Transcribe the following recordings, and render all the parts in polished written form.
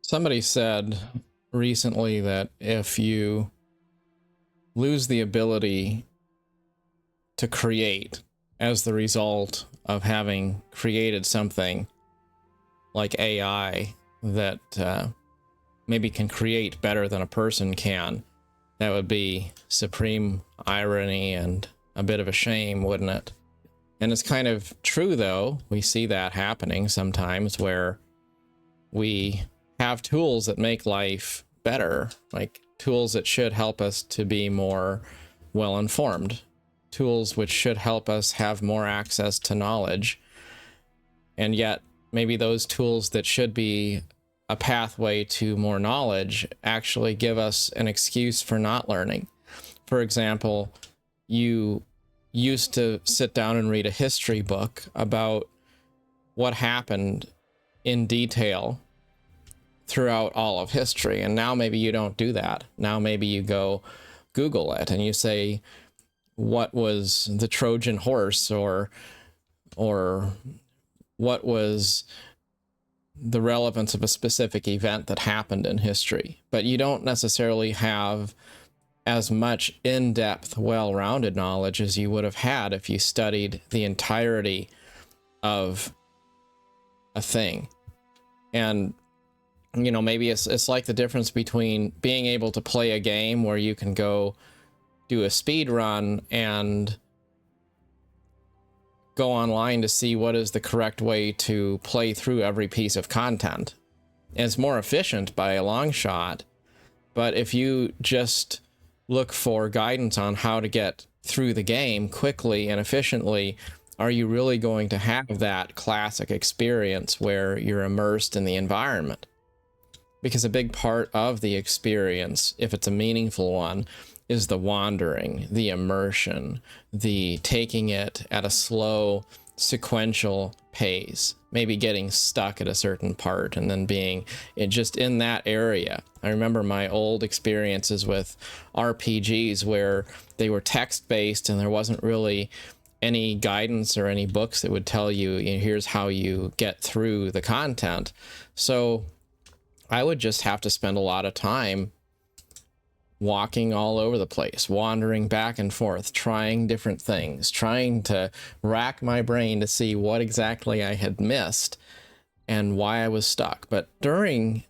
Somebody said recently that if you lose the ability to create as the result of having created something like AI that maybe can create better than a person can, that would be supreme irony and a bit of a shame, wouldn't it? And it's kind of true, though. We see that happening sometimes where we have tools that make life better, like tools that should help us to be more well-informed, tools which should help us have more access to knowledge. And yet, maybe those tools that should be a pathway to more knowledge actually give us an excuse for not learning. For example, you used to sit down and read a history book about what happened in detail throughout all of history, and now maybe you don't do that. Now maybe you go Google it and you say, what was the Trojan horse, or what was the relevance of a specific event that happened in history. But you don't necessarily have as much in-depth, well-rounded knowledge as you would have had if you studied the entirety of a thing. And you know, maybe it's like the difference between being able to play a game where you can go do a speed run and go online to see what is the correct way to play through every piece of content. And it's more efficient by a long shot. But if you just look for guidance on how to get through the game quickly and efficiently, are you really going to have that classic experience where you're immersed in the environment? Because a big part of the experience, if it's a meaningful one, is the wandering, the immersion, the taking it at a slow, sequential pace, maybe getting stuck at a certain part and then being just in that area. I remember my old experiences with RPGs where they were text-based and there wasn't really any guidance or any books that would tell you, here's how you get through the content. So I would just have to spend a lot of time walking all over the place, wandering back and forth, trying different things, trying to rack my brain to see what exactly I had missed and why I was stuck. But during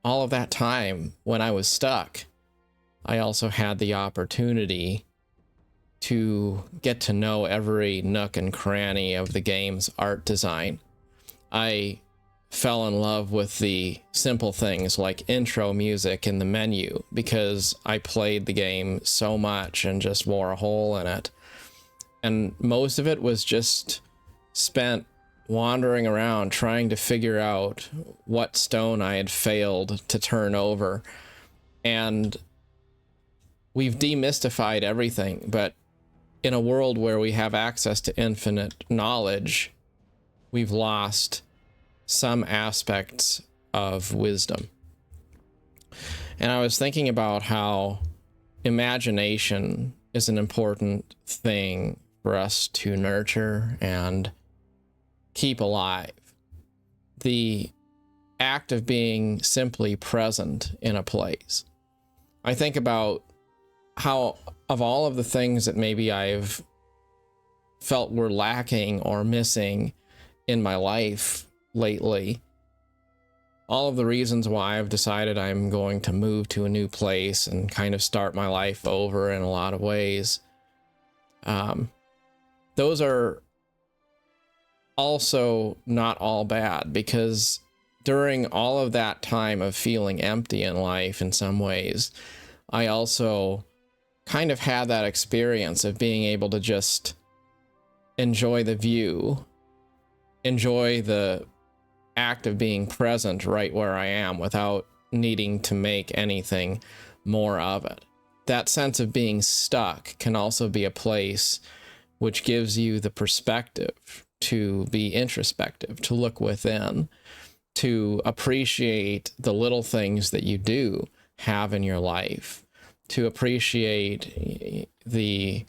all of that time when I was stuck, I also had the opportunity to get to know every nook and cranny of the game's art design. I fell in love with the simple things like intro music in the menu because I played the game so much and just wore a hole in it. And most of it was just spent wandering around trying to figure out what stone I had failed to turn over. And we've demystified everything, but in a world where we have access to infinite knowledge, we've lost some aspects of wisdom. And I was thinking about how imagination is an important thing for us to nurture and keep alive. The act of being simply present in a place. I think about how, of all of the things that maybe I've felt were lacking or missing in my life lately, all of the reasons why I've decided I'm going to move to a new place and kind of start my life over in a lot of ways, those are also not all bad, because during all of that time of feeling empty in life in some ways, I also kind of had that experience of being able to just enjoy the view, enjoy the act of being present right where I am without needing to make anything more of it. That sense of being stuck can also be a place which gives you the perspective to be introspective, to look within, to appreciate the little things that you do have in your life, to appreciate the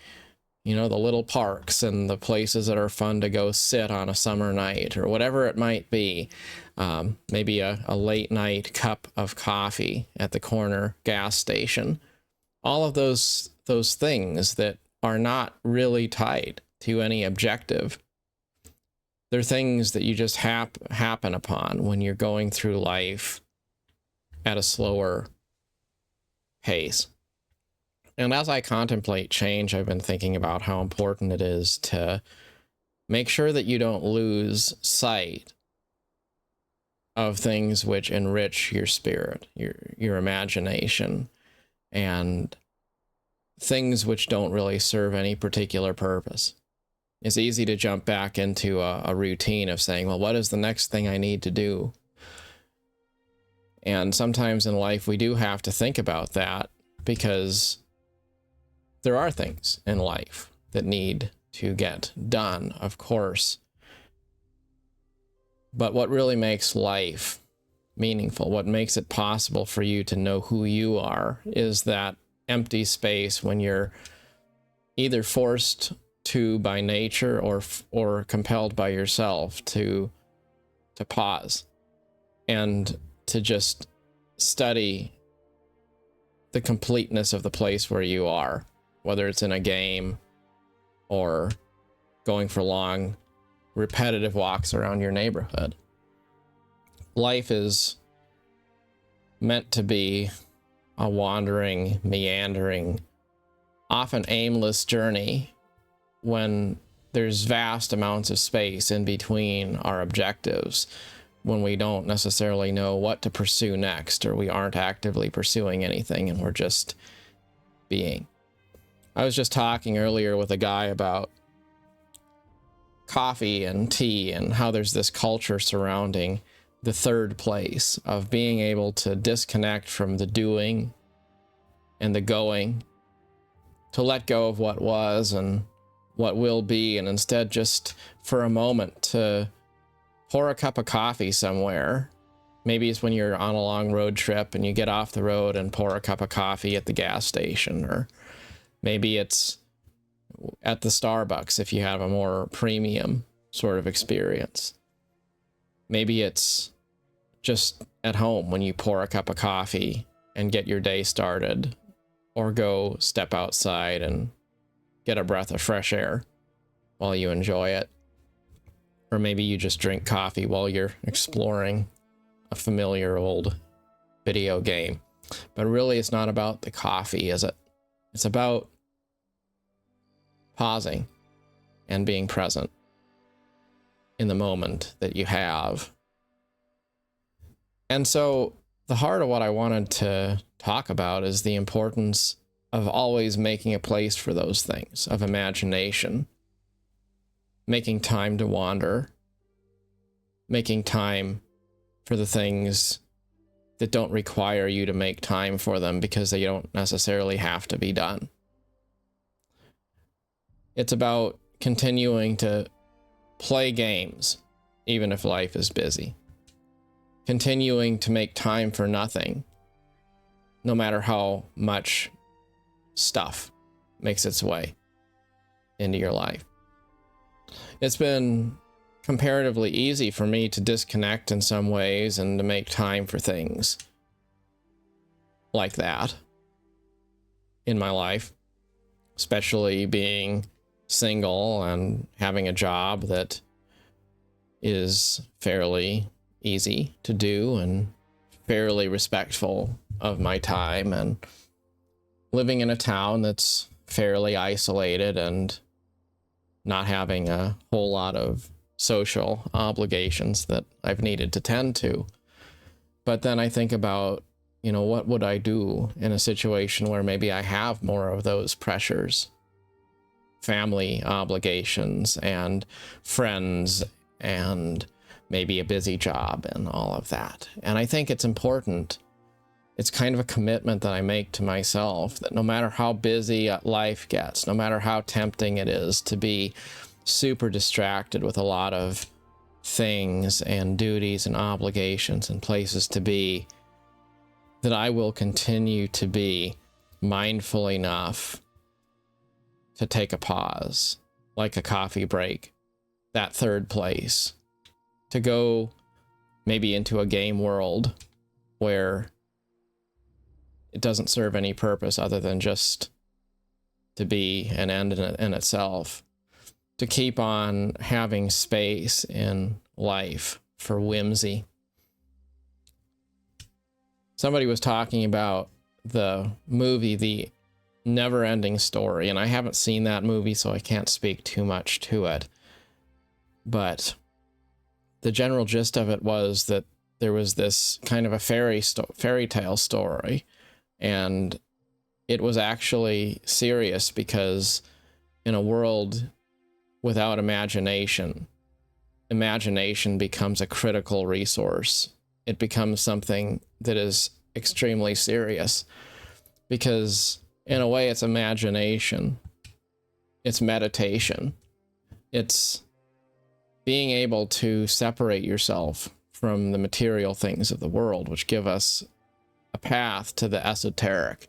You know, the little parks and the places that are fun to go sit on a summer night or whatever it might be. Maybe a late night cup of coffee at the corner gas station. All of those things that are not really tied to any objective. They're things that you just happen upon when you're going through life at a slower pace. And as I contemplate change, I've been thinking about how important it is to make sure that you don't lose sight of things which enrich your spirit, your imagination, and things which don't really serve any particular purpose. It's easy to jump back into a routine of saying, well, what is the next thing I need to do? And sometimes in life we do have to think about that, because there are things in life that need to get done, of course. But what really makes life meaningful, what makes it possible for you to know who you are, is that empty space when you're either forced to by nature or compelled by yourself to pause and to just study the completeness of the place where you are, whether it's in a game or going for long, repetitive walks around your neighborhood. Life is meant to be a wandering, meandering, often aimless journey when there's vast amounts of space in between our objectives, when we don't necessarily know what to pursue next, or we aren't actively pursuing anything and we're just being. I was just talking earlier with a guy about coffee and tea and how there's this culture surrounding the third place of being able to disconnect from the doing and the going, to let go of what was and what will be, and instead just for a moment to pour a cup of coffee somewhere. Maybe it's when you're on a long road trip and you get off the road and pour a cup of coffee at the gas station, or maybe it's at the Starbucks if you have a more premium sort of experience. Maybe it's just at home when you pour a cup of coffee and get your day started, or go step outside and get a breath of fresh air while you enjoy it. Or maybe you just drink coffee while you're exploring a familiar old video game. But really, it's not about the coffee, is it? It's about pausing and being present in the moment that you have. And so the heart of what I wanted to talk about is the importance of always making a place for those things, of imagination, making time to wander, making time for the things that don't require you to make time for them because they don't necessarily have to be done. It's about continuing to play games, even if life is busy. Continuing to make time for nothing, no matter how much stuff makes its way into your life. It's been comparatively easy for me to disconnect in some ways and to make time for things like that in my life, especially being single and having a job that is fairly easy to do and fairly respectful of my time, and living in a town that's fairly isolated and not having a whole lot of social obligations that I've needed to tend to. But then I think about, what would I do in a situation where maybe I have more of those pressures, family obligations and friends and maybe a busy job and all of that. And I think it's important. It's kind of a commitment that I make to myself that no matter how busy life gets, no matter how tempting it is to be super distracted with a lot of things and duties and obligations and places to be, that I will continue to be mindful enough to take a pause, like a coffee break, that third place, to go maybe into a game world where it doesn't serve any purpose other than just to be an end in itself, to keep on having space in life for whimsy. Somebody was talking about the movie The Never-Ending Story, and I haven't seen that movie, so I can't speak too much to it. But the general gist of it was that there was this kind of a fairy tale story, and it was actually serious because in a world without imagination, imagination becomes a critical resource. It becomes something that is extremely serious because in a way it's imagination, it's meditation, it's being able to separate yourself from the material things of the world, which give us a path to the esoteric,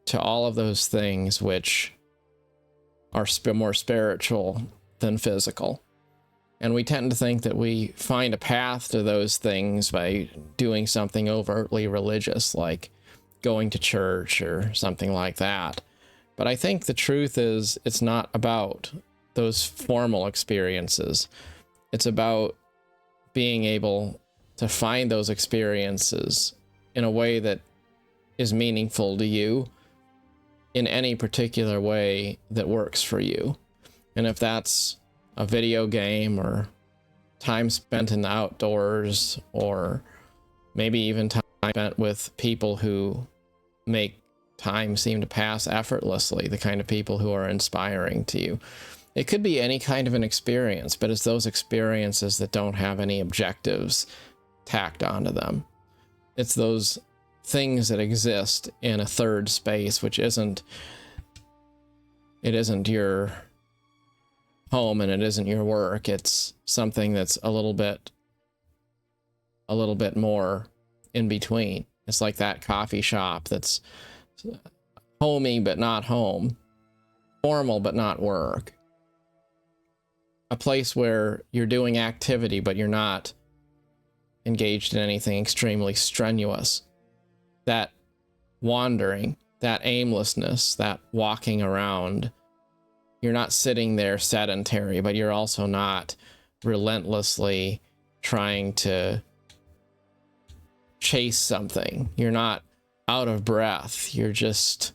to all of those things which are more spiritual than physical. And we tend to think that we find a path to those things by doing something overtly religious, like going to church or something like that. But I think the truth is it's not about those formal experiences. It's about being able to find those experiences in a way that is meaningful to you in any particular way that works for you. And if that's a video game or time spent in the outdoors, or maybe even time spent with people who make time seem to pass effortlessly, the kind of people who are inspiring to you. It could be any kind of an experience, but it's those experiences that don't have any objectives tacked onto them. It's those things that exist in a third space, which isn't your home and it isn't your work. It's something that's a little bit more in between. It's like that coffee shop that's homey but not home, formal but not work. A place where you're doing activity but you're not engaged in anything extremely strenuous. That wandering, that aimlessness, that walking around. You're not sitting there sedentary, but you're also not relentlessly trying to chase something. You're not out of breath. You're just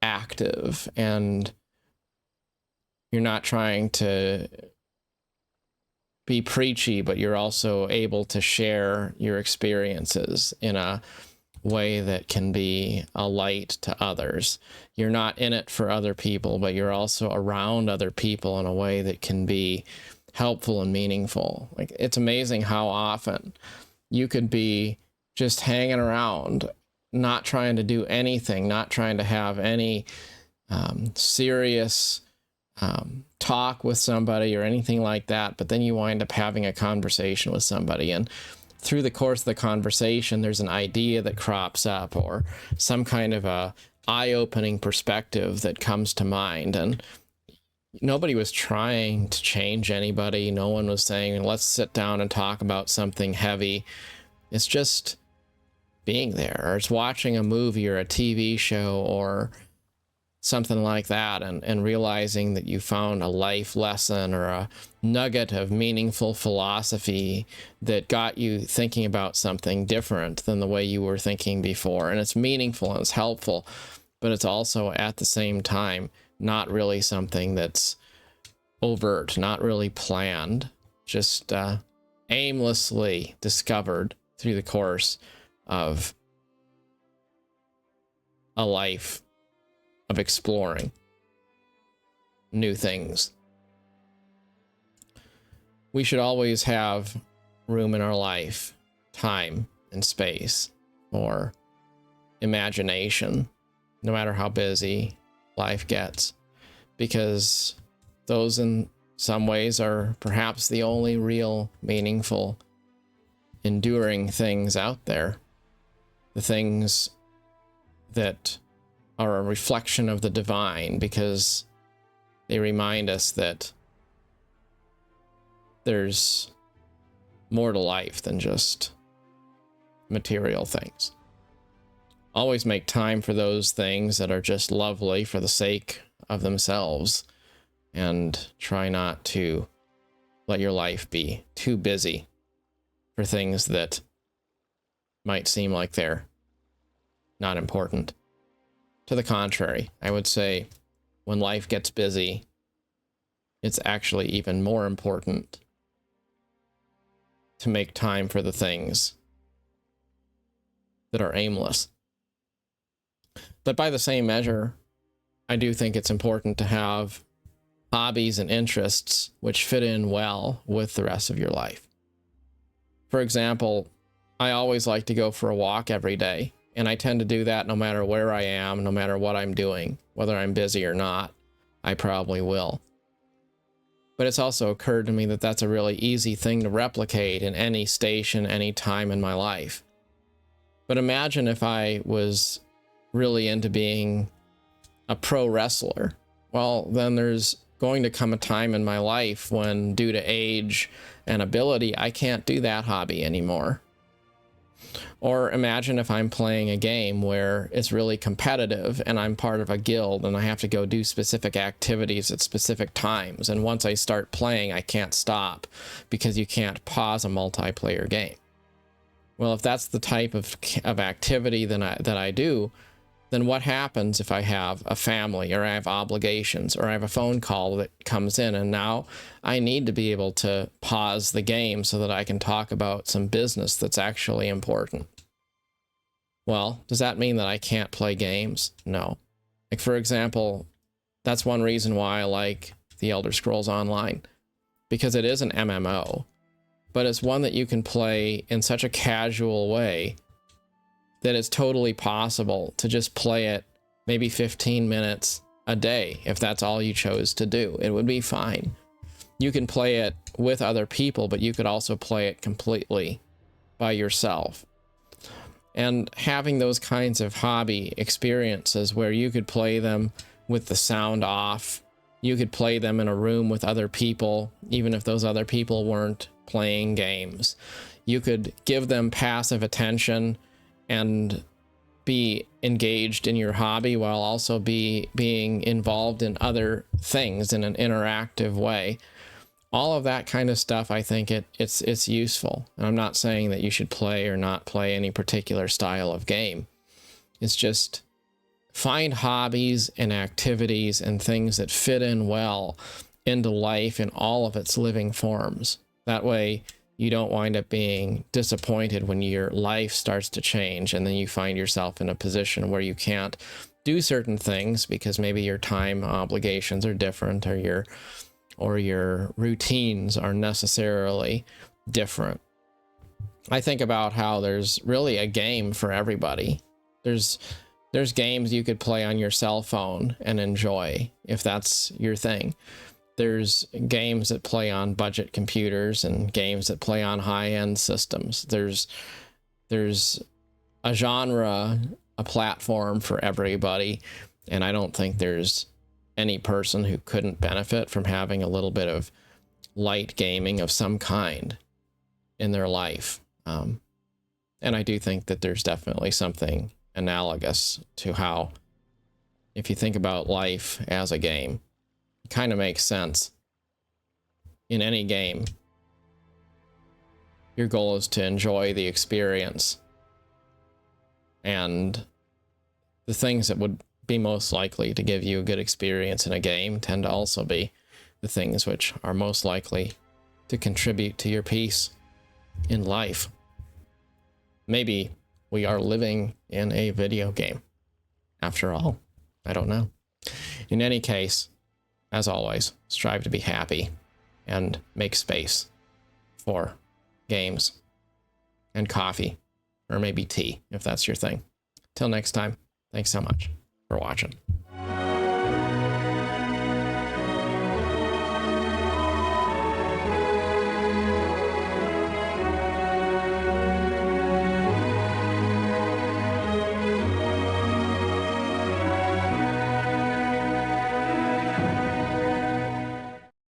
active, and you're not trying to be preachy, but you're also able to share your experiences in a way that can be a light to others. You're not in it for other people, but you're also around other people in a way that can be helpful and meaningful. Like, it's amazing how often you could be just hanging around, not trying to do anything, not trying to have any serious talk with somebody or anything like that, but then you wind up having a conversation with somebody, and through the course of the conversation there's an idea that crops up or some kind of a eye-opening perspective that comes to mind, and nobody was trying to change anybody. No one was saying, let's sit down and talk about something heavy. It's just being there, or it's watching a movie or a TV show or something like that, and realizing that you found a life lesson or a nugget of meaningful philosophy that got you thinking about something different than the way you were thinking before. And it's meaningful and it's helpful, but it's also at the same time not really something that's overt, not really planned, just aimlessly discovered through the course of a life of exploring new things. We should always have room in our life, time and space for imagination, no matter how busy life gets, because those in some ways are perhaps the only real meaningful, enduring things out there. The things that are a reflection of the divine, because They remind us that there's more to life than just material things. Always make time for those things that are just lovely for the sake of themselves, and try not to let your life be too busy for things that might seem like they're not important. To the contrary, I would say when life gets busy, it's actually even more important to make time for the things that are aimless. But by the same measure, I do think it's important to have hobbies and interests which fit in well with the rest of your life. For example, I always like to go for a walk every day, and I tend to do that no matter where I am, no matter what I'm doing, whether I'm busy or not, I probably will. But it's also occurred to me that that's a really easy thing to replicate in any station, any time in my life. But imagine if I was really into being a pro wrestler. Well, then there's going to come a time in my life when, due to age and ability, I can't do that hobby anymore. Or imagine if I'm playing a game where it's really competitive and I'm part of a guild and I have to go do specific activities at specific times. And once I start playing, I can't stop because you can't pause a multiplayer game. Well, if that's the type of activity that I do, then what happens if I have a family, or I have obligations, or I have a phone call that comes in, and now I need to be able to pause the game so that I can talk about some business that's actually important? Well, does that mean that I can't play games? No. Like, for example, that's one reason why I like the Elder Scrolls Online, because it is an MMO, but it's one that you can play in such a casual way that it's totally possible to just play it maybe 15 minutes a day if that's all you chose to do. It would be fine. You can play it with other people, but you could also play it completely by yourself. And having those kinds of hobby experiences where you could play them with the sound off, you could play them in a room with other people, even if those other people weren't playing games. You could give them passive attention and be engaged in your hobby while also being involved in other things in an interactive way. All of that kind of stuff, I think it's useful. And I'm not saying that you should play or not play any particular style of game. It's just find hobbies and activities and things that fit in well into life in all of its living forms. That way, you don't wind up being disappointed when your life starts to change and then you find yourself in a position where you can't do certain things because maybe your time obligations are different, or your routines are necessarily different. I think about how there's really a game for everybody. There's games you could play on your cell phone and enjoy if that's your thing. There's games that play on budget computers and games that play on high-end systems. There's a genre, a platform for everybody, and I don't think there's any person who couldn't benefit from having a little bit of light gaming of some kind in their life. And I do think that there's definitely something analogous to how, if you think about life as a game, it kind of makes sense. In any game, your goal is to enjoy the experience, and the things that would be most likely to give you a good experience in a game tend to also be the things which are most likely to contribute to your peace in life. Maybe we are living in a video game after all. I don't know. In any case, as always, strive to be happy and make space for games and coffee, or maybe tea, if that's your thing. Till next time, thanks so much for watching.